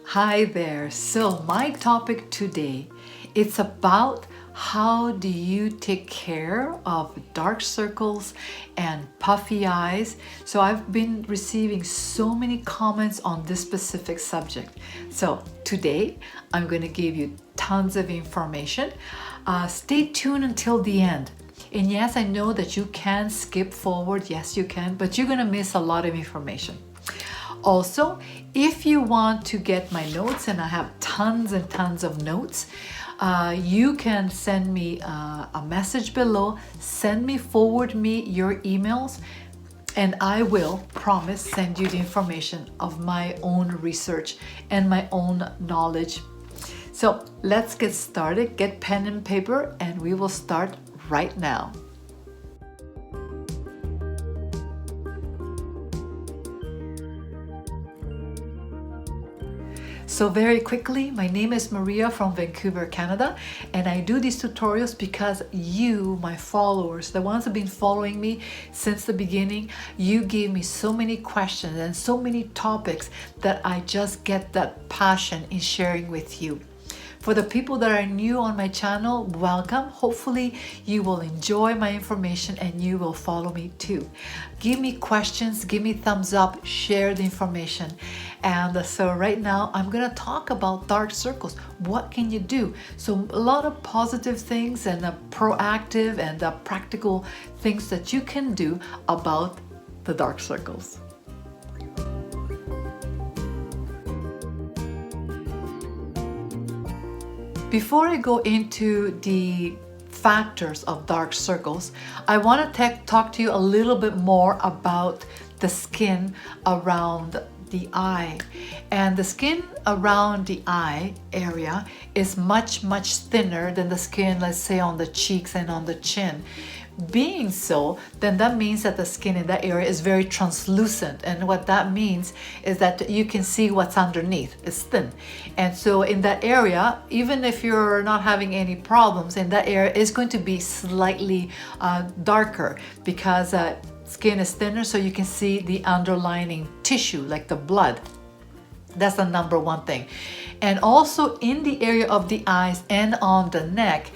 Hi there. So my topic today, it's about how do you take care of dark circles and puffy eyes. So I've been receiving so many comments on this specific subject. So today I'm going to give you tons of information. Stay tuned until the end. And yes, I know that you can skip forward. Yes, you can, but you're going to miss a lot of information. Also, if you want to get my notes, and I have tons and tons of notes, you can send me a message below, forward me your emails, and I will promise send you the information of my own research and my own knowledge. So let's get started, get pen and paper, and we will start right now. So very quickly, my name is Maria from Vancouver, Canada, and I do these tutorials because you, my followers, the ones who have been following me since the beginning, you gave me so many questions and so many topics that I just get that passion in sharing with you. For the people that are new on my channel, welcome. Hopefully you will enjoy my information and you will follow me too. Give me questions, give me thumbs up, share the information. And so right now I'm gonna talk about dark circles. What can you do? So a lot of positive things and proactive and practical things that you can do about the dark circles. Before I go into the factors of dark circles, I want to talk to you a little bit more about the skin around the eye. And the skin around the eye area is much thinner than the skin, let's say, on the cheeks and on the chin. Being so, then that means that the skin in that area is very translucent, and what that means is that you can see what's underneath. It's thin, and so in that area, even if you're not having any problems, in that area is going to be slightly darker because skin is thinner, so you can see the underlying tissue like the blood. That's the number one thing. And also in the area of the eyes and on the neck,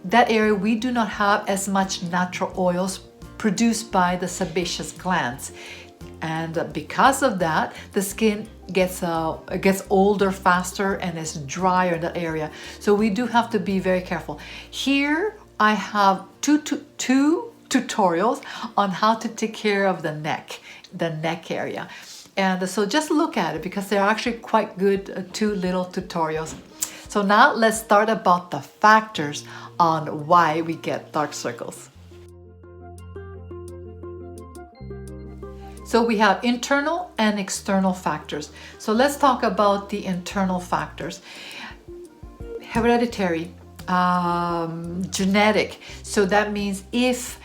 that area we do not have as much natural oils produced by the sebaceous glands, and because of that the skin gets older faster and is drier in that area. So we do have to be very careful. Here I have two tutorials on how to take care of the neck area, and so just look at it because they're actually quite good, two little tutorials. So now let's start about the factors on why we get dark circles. So we have internal and external factors. So let's talk about the internal factors. Hereditary, genetic. So that means if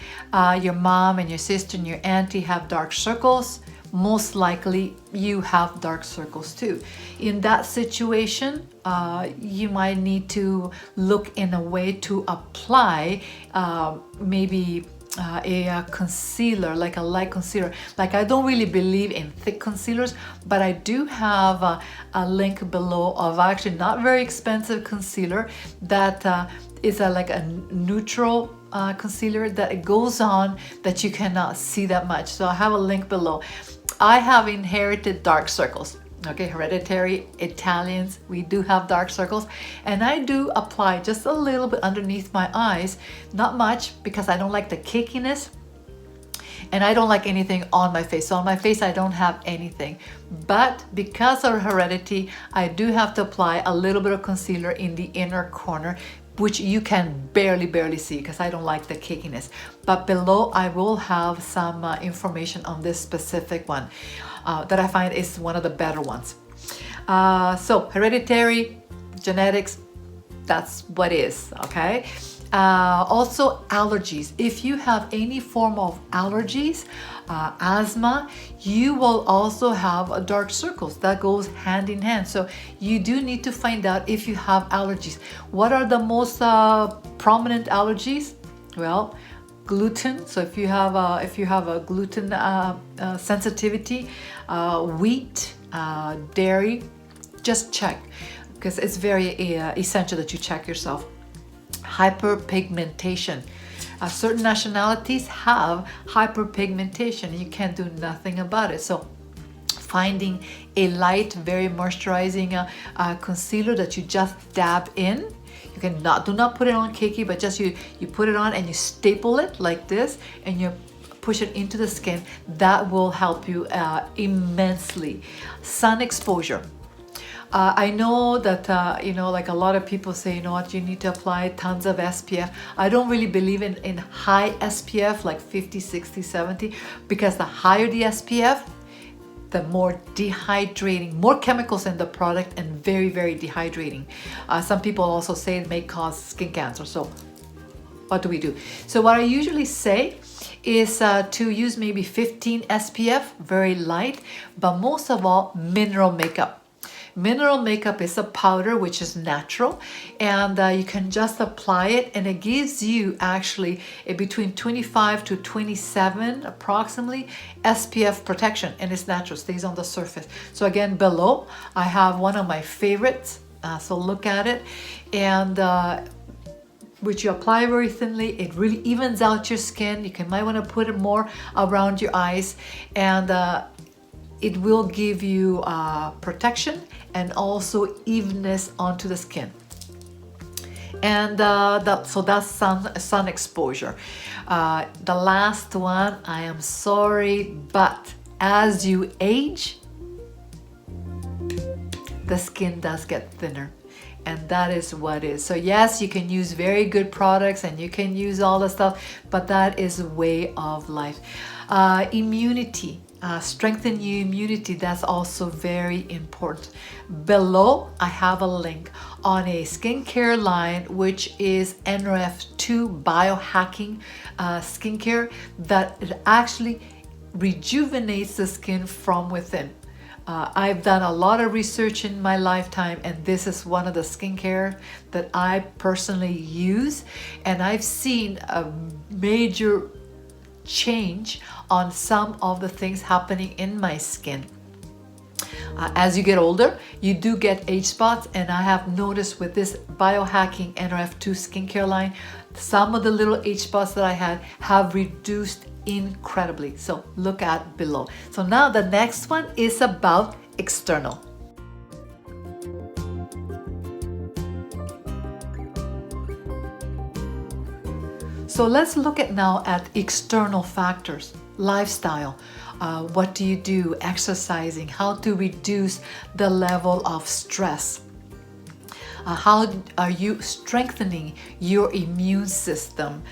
your mom and your sister and your auntie have dark circles, most likely you have dark circles too. In that situation, you might need to look in a way to apply maybe a concealer, like a light concealer. Like, I don't really believe in thick concealers, but I do have a link below of actually not very expensive concealer that is like a neutral concealer that it goes on that you cannot see that much. So I have a link below. I have inherited dark circles. Okay, hereditary Italians, we do have dark circles, and I do apply just a little bit underneath my eyes, not much, because I don't like the cakiness and I don't like anything on my face. So on my face I don't have anything, but because of heredity I do have to apply a little bit of concealer in the inner corner, which you can barely see because I don't like the cakiness. But below I will have some information on this specific one that I find is one of the better ones. So hereditary, genetics, that's what is, okay? Also allergies. If you have any form of allergies, asthma, you will also have dark circles. That goes hand in hand. So you do need to find out if you have allergies. What are the most prominent allergies? Well, gluten. So if you have a gluten sensitivity, wheat, dairy, just check, because it's very essential that you check yourself. Hyperpigmentation. Certain nationalities have hyperpigmentation. You can't do nothing about it. So finding a light, very moisturizing concealer that you just dab in. You can do not put it on cakey, but just you put it on and you staple it like this, and you push it into the skin. That will help you immensely. Sun exposure. I know that, like a lot of people say, you know what, you need to apply tons of SPF. I don't really believe in high SPF, like 50, 60, 70, because the higher the SPF, the more dehydrating, more chemicals in the product, and very, very dehydrating. Some people also say it may cause skin cancer. So what do we do? So what I usually say is to use maybe 15 SPF, very light, but most of all, mineral makeup. Mineral makeup is a powder which is natural, and you can just apply it, and it gives you actually a between 25 to 27 approximately SPF protection, and it's natural, stays on the surface. So again, below I have one of my favorites, so look at it, and which you apply very thinly. It really evens out your skin. You might want to put it more around your eyes, and it will give you protection and also evenness onto the skin. And so that's sun exposure. The last one, I am sorry, but as you age, the skin does get thinner. And that is what is. So yes, you can use very good products and you can use all the stuff, but that is a way of life. Immunity. Strengthen your immunity, that's also very important. Below I have a link on a skincare line which is NRF2 BioHacking skincare that it actually rejuvenates the skin from within. I've done a lot of research in my lifetime, and this is one of the skincare that I personally use, and I've seen a major change on some of the things happening in my skin. As you get older, you do get age spots, and I have noticed with this BioHacking NRF2 skincare line, some of the little age spots that I had have reduced incredibly. So look at below. So now the next one is about external. So let's look at now at external factors. Lifestyle, what do you do? Exercising, how to reduce the level of stress. How are you strengthening your immune system?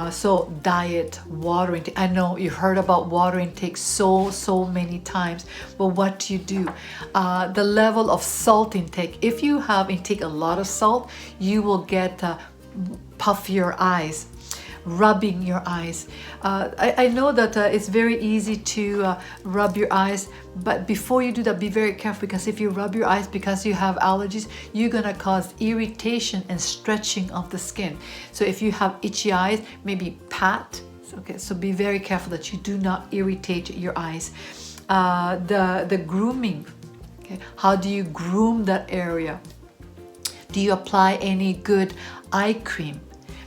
So diet, water intake. I know you heard about water intake so many times, but what do you do? The level of salt intake. If you intake a lot of salt, you will get puffier eyes. Rubbing your eyes. I know that it's very easy to rub your eyes, but before you do that, be very careful, because if you rub your eyes because you have allergies, you're gonna cause irritation and stretching of the skin. So if you have itchy eyes, maybe pat. Okay, so be very careful that you do not irritate your eyes. The grooming. Okay, how do you groom that area? Do you apply any good eye cream?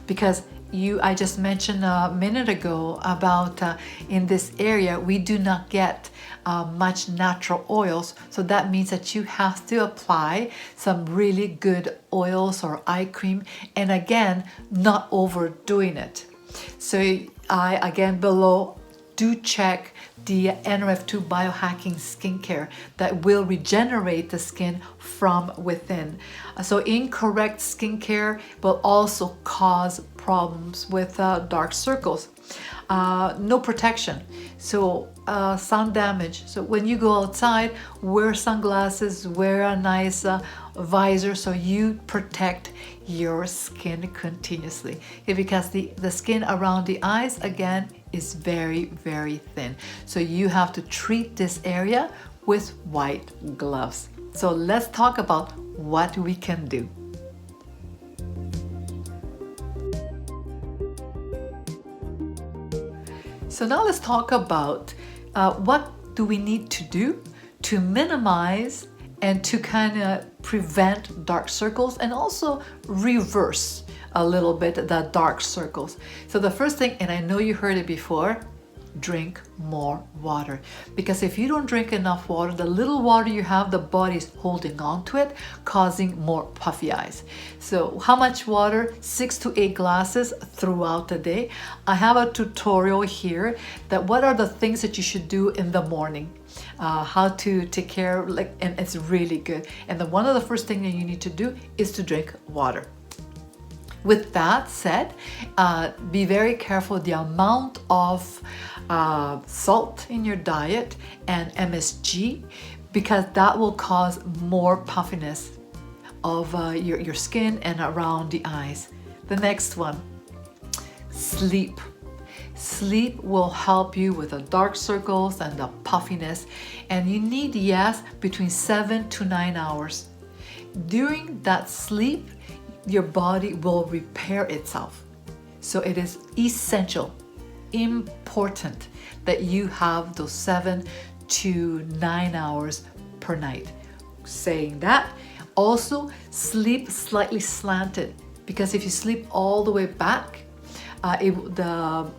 Because I just mentioned a minute ago about in this area we do not get much natural oils, so that means that you have to apply some really good oils or eye cream, and again, not overdoing it. So again below, do check the NRF2 BioHacking skincare that will regenerate the skin from within. So incorrect skincare will also cause problems with dark circles. No protection, so sun damage. So when you go outside, wear sunglasses, wear a nice visor so you protect your skin continuously. Okay, because the skin around the eyes, again, is very, very thin. So you have to treat this area with white gloves. So let's talk about what we can do. So now let's talk about what do we need to do to minimize and to kind of prevent dark circles and also reverse a little bit the dark circles. So the first thing, and I know you heard it before, drink more water, because if you don't drink enough water, the little water you have, the body's holding on to it, causing more puffy eyes. So how much water? 6 to 8 glasses throughout the day. I have a tutorial here that what are the things that you should do in the morning, how to take care, like, and it's really good. And one of the first things that you need to do is to drink water. With that said, be very careful the amount of salt in your diet and MSG, because that will cause more puffiness of your skin and around the eyes. The next one, sleep. Sleep will help you with the dark circles and the puffiness, and you need, yes, between 7 to 9 hours. During that sleep, your body will repair itself. So it is essential, important that you have those 7 to 9 hours per night. Saying that, also sleep slightly slanted, because if you sleep all the way back, the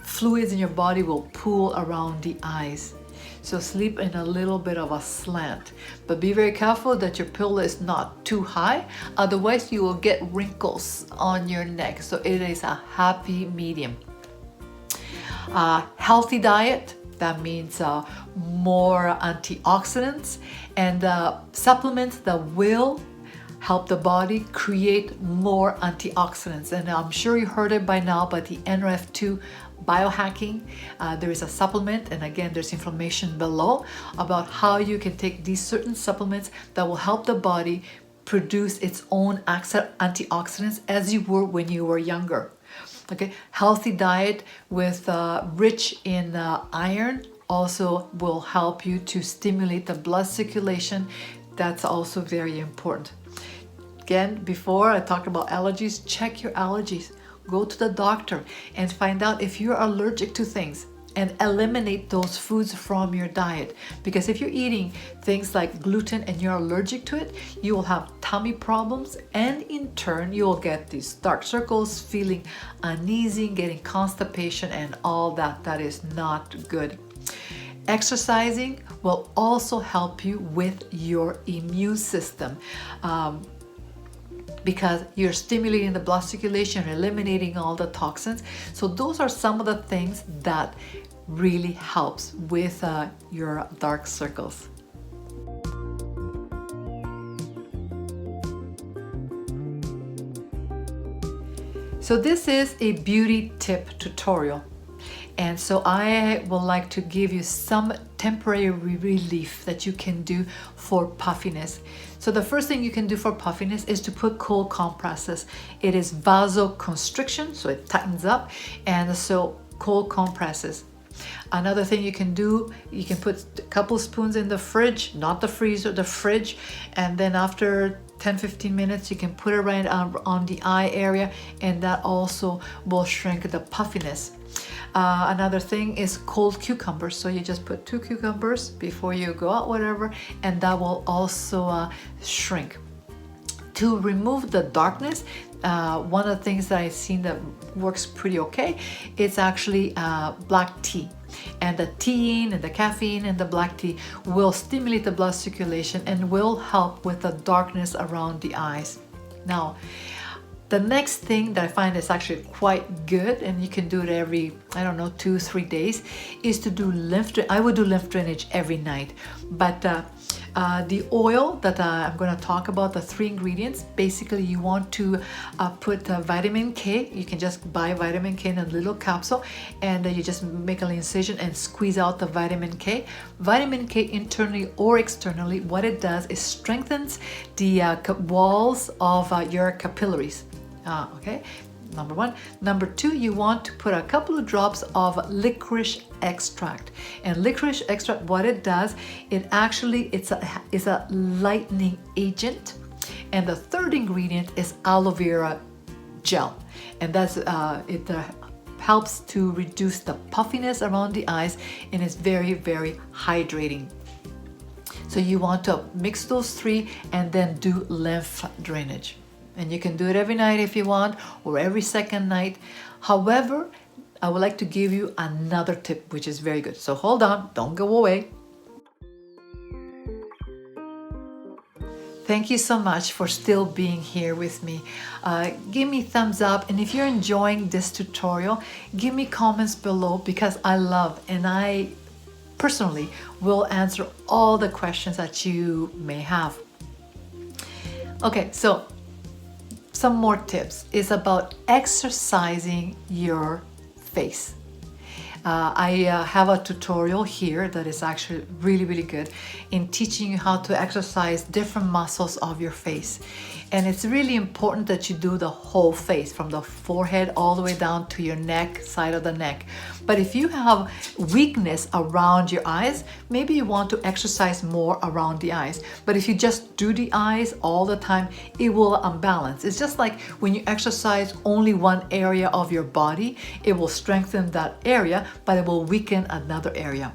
fluids in your body will pool around the eyes. So sleep in a little bit of a slant, but be very careful that your pillow is not too high, otherwise you will get wrinkles on your neck. So it is a happy medium. Healthy diet, that means more antioxidants and supplements that will help the body create more antioxidants. And I'm sure you heard it by now, but the NRF2 BioHacking, there is a supplement, and again there's information below about how you can take these certain supplements that will help the body produce its own antioxidants as you were when you were younger. Okay, healthy diet with rich in iron also will help you to stimulate the blood circulation. That's also very important. Again, before I talked about allergies, check your allergies. Go to the doctor and find out if you're allergic to things and eliminate those foods from your diet. Because if you're eating things like gluten and you're allergic to it, you will have tummy problems, and in turn you will get these dark circles, feeling uneasy, getting constipation and all that. That is not good. Exercising will also help you with your immune system. Because you're stimulating the blood circulation, eliminating all the toxins. So those are some of the things that really helps with your dark circles. So this is a beauty tip tutorial. And so I would like to give you some temporary relief that you can do for puffiness. So the first thing you can do for puffiness is to put cold compresses. It is vasoconstriction, so it tightens up, and so cold compresses. Another thing you can do, you can put a couple spoons in the fridge, not the freezer, the fridge, and then after 10-15 minutes you can put it right on the eye area, and that also will shrink the puffiness. Another thing is cold cucumbers. So you just put 2 cucumbers before you go out, whatever, and that will also shrink. To remove the darkness, one of the things that I've seen that works pretty okay, it's actually black tea. And the theine and the caffeine and the black tea will stimulate the blood circulation and will help with the darkness around the eyes. Now, the next thing that I find is actually quite good, and you can do it every, 2-3 days, is to do lymph drainage. I would do lymph drainage every night, but the oil that I'm going to talk about, the 3 ingredients, basically you want to put vitamin K. You can just buy vitamin K in a little capsule, and you just make an incision and squeeze out the vitamin K. Vitamin K internally or externally, what it does is strengthens the walls of your capillaries. Okay, number 1. Number 2, you want to put a couple of drops of licorice extract. And licorice extract, what it does, it actually is a lightening agent. And the 3rd ingredient is aloe vera gel, and that's it helps to reduce the puffiness around the eyes, and it's very, very hydrating. So you want to mix those three and then do lymph drainage. And you can do it every night if you want, or every second night. However, I would like to give you another tip, which is very good. So hold on, don't go away. Thank you so much for still being here with me. Give me thumbs up, and if you're enjoying this tutorial, give me comments below, because I love and I personally will answer all the questions that you may have. Okay, so some more tips is about exercising your face. I have a tutorial here that is actually really good in teaching you how to exercise different muscles of your face. And it's really important that you do the whole face, from the forehead all the way down to your neck, side of the neck. But if you have weakness around your eyes, maybe you want to exercise more around the eyes. But if you just do the eyes all the time, it will unbalance. It's just like when you exercise only one area of your body, it will strengthen that area, but it will weaken another area.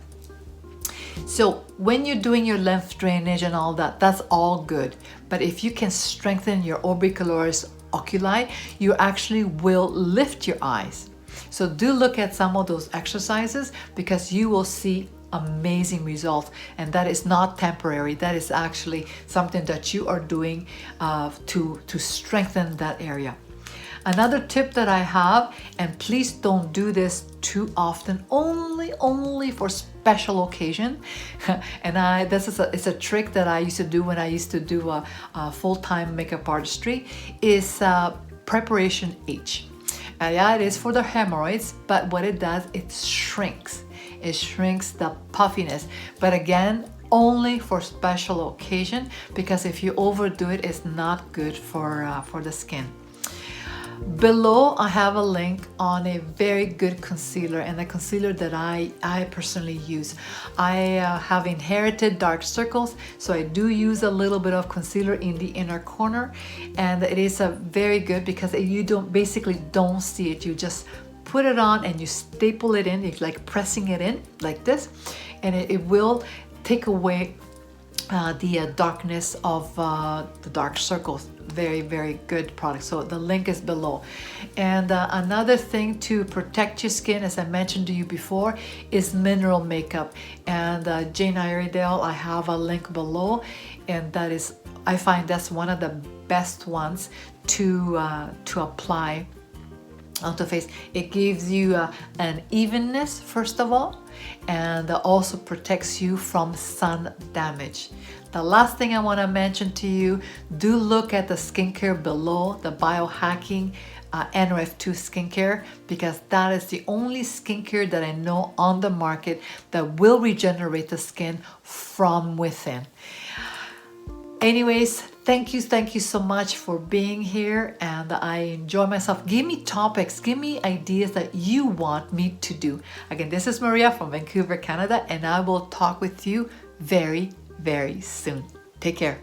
So when you're doing your lymph drainage and all that, that's all good. But if you can strengthen your orbicularis oculi, you actually will lift your eyes. So do look at some of those exercises, because you will see amazing results. And that is not temporary. That is actually something that you are doing to strengthen that area. Another tip that I have, and please don't do this too often, only for special occasion. And it's a trick that I used to do when I used to do a full-time makeup artistry, is preparation H. Yeah, it is for the hemorrhoids, but what it does, it shrinks. It shrinks the puffiness. But again, only for special occasion, because if you overdo it, it's not good for the skin. Below, I have a link on a very good concealer, and a concealer that I personally use. I have inherited dark circles, so I do use a little bit of concealer in the inner corner, and it is a very good, because you basically don't see it. You just put it on and you staple it in. It's like pressing it in like this, and it will take away the darkness of the dark circles. Very good product. So the link is below. And another thing to protect your skin, as I mentioned to you before, is mineral makeup. And Jane Iredale, I have a link below, and that is, I find that's one of the best ones to apply onto the face. It gives you an evenness, first of all, and also protects you from sun damage. The last thing I want to mention to you, do look at the skincare below, the BioHacking NRF2 skincare, because that is the only skincare that I know on the market that will regenerate the skin from within. Anyways, thank you so much for being here, and I enjoy myself. Give me topics, give me ideas that you want me to do. Again, this is Maria from Vancouver, Canada, and I will talk with you very soon. Take care.